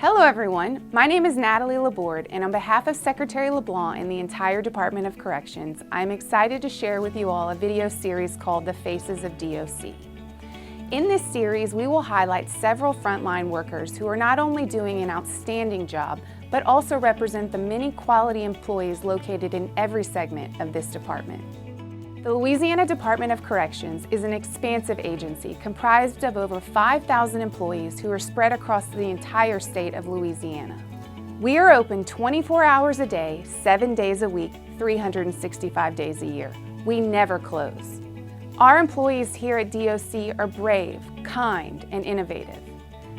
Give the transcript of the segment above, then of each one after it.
Hello everyone, my name is Natalie Laborde, and on behalf of Secretary LeBlanc and the entire Department of Corrections, I'm excited to share with you all a video series called The Faces of DOC. In this series, we will highlight several frontline workers who are not only doing an outstanding job, but also represent the many quality employees located in every segment of this department. The Louisiana Department of Corrections is an expansive agency comprised of over 5,000 employees who are spread across the entire state of Louisiana. We are open 24 hours a day, 7 days a week, 365 days a year. We never close. Our employees here at DOC are brave, kind, and innovative.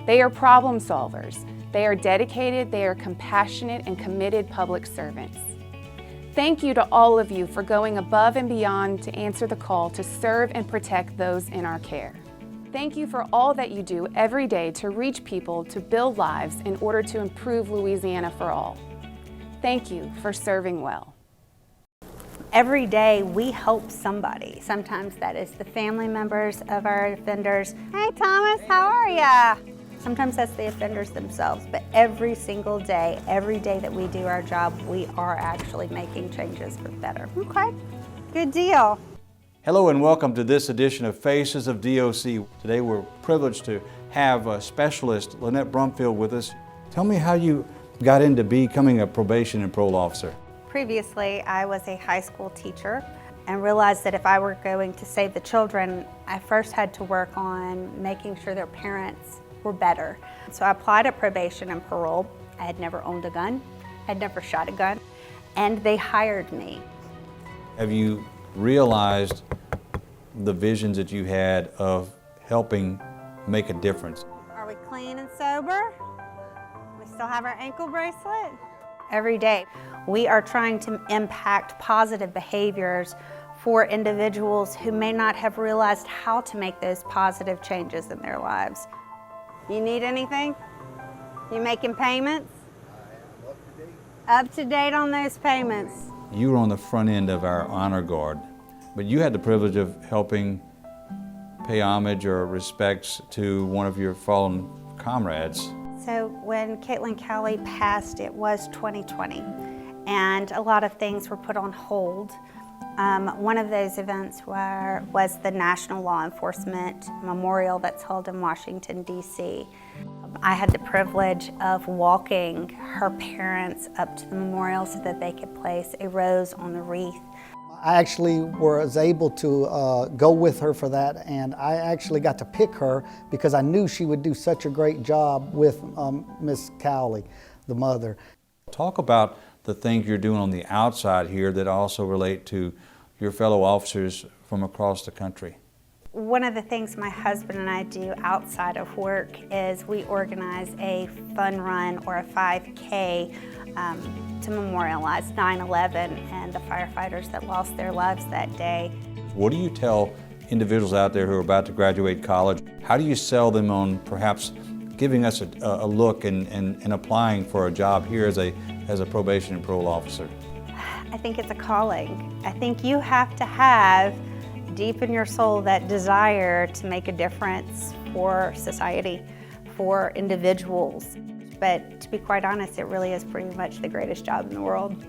They are problem solvers. They are dedicated, they are compassionate and committed public servants. Thank you to all of you for going above and beyond to answer the call to serve and protect those in our care. Thank you for all that you do every day to reach people to build lives in order to improve Louisiana for all. Thank you for serving well. Every day we help somebody. Sometimes that is the family members of our offenders. Hey Thomas, how are ya? Sometimes that's the offenders themselves, but every single day, every day that we do our job, we are actually making changes for the better. Okay, good deal. Hello and welcome to this edition of Faces of DOC. Today we're privileged to have a specialist, Lynette Brumfield, with us. Tell me how you got into becoming a probation and parole officer. Previously, I was a high school teacher and realized that if I were going to save the children, I first had to work on making sure their parents were better. So I applied at probation and parole. I had never owned a gun, I'd never shot a gun, and they hired me. Have you realized the visions that you had of helping make a difference? Are we clean and sober? We still have our ankle bracelet? Every day, we are trying to impact positive behaviors for individuals who may not have realized how to make those positive changes in their lives. You need anything? You making payments? I am up to date. Up to date on those payments. You were on the front end of our honor guard, but you had the privilege of helping pay homage or respects to one of your fallen comrades. So when Caitlin Cowley passed, it was 2020, and a lot of things were put on hold. One of those events was the National Law Enforcement Memorial that's held in Washington, D.C. I had the privilege of walking her parents up to the memorial so that they could place a rose on the wreath. I actually was able to go with her for that, and I actually got to pick her because I knew she would do such a great job with Miss Cowley, the mother. Talk about the things you're doing on the outside here that also relate to your fellow officers from across the country. One of the things my husband and I do outside of work is we organize a fun run or a 5K to memorialize 9/11 and the firefighters that lost their lives that day. What do you tell individuals out there who are about to graduate college? How do you sell them on perhaps giving us a look and applying for a job here as a probation and parole officer? I think it's a calling. I think you have to have deep in your soul that desire to make a difference for society, for individuals. But to be quite honest, it really is pretty much the greatest job in the world.